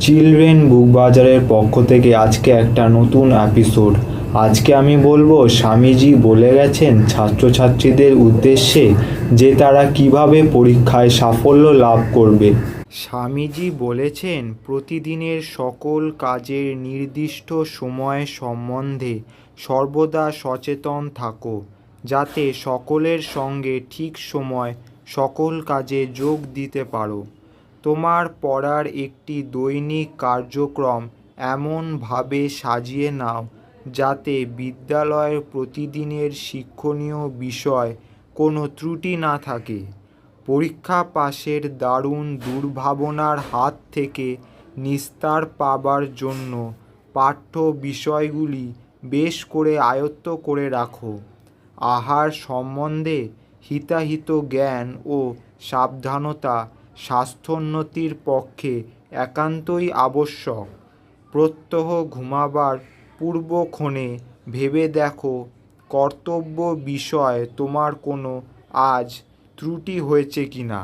Children বুক বাজারের পক্ষ থেকে আজকে একটা নতুন এপিসোড। আজকে আমি বলবো স্বামীজি বলে গেছেন ছাত্রছাত্রীদের উদ্দেশ্যে যে তারা কিভাবে পরীক্ষায় সাফল্য লাভ করবে। স্বামীজি বলেছেন প্রতিদিনের সকল কাজের নির্দিষ্ট সময় সম্বন্ধে সর্বদা সচেতন থাকো, যাতে সকলের সঙ্গে ঠিক সময় সকল কাজে যোগ দিতে পারো। তোমার পড়ার একটি দৈনিক কার্যক্রম এমনভাবে সাজিয়ে নাও যাতে বিদ্যালয়ের প্রতিদিনের শিক্ষণীয় বিষয় কোনো ত্রুটি না থাকে। পরীক্ষা পাশের দারুণ দুর্ভাবনার হাত থেকে নিস্তার পাবার জন্য পাঠ্য বিষয়গুলি বেশ করে আয়ত্ত করে রাখো। আহার সম্বন্ধে হিতাহিত জ্ঞান ও সাবধানতা স্বাস্থ্যোন্নতির পক্ষে একান্তই আবশ্যক। প্রত্যহ ঘুমাবার পূর্বক্ষণে ভেবে দেখো কর্তব্য বিষয়ে তোমার কোনো আজ ত্রুটি হয়েছে কি না।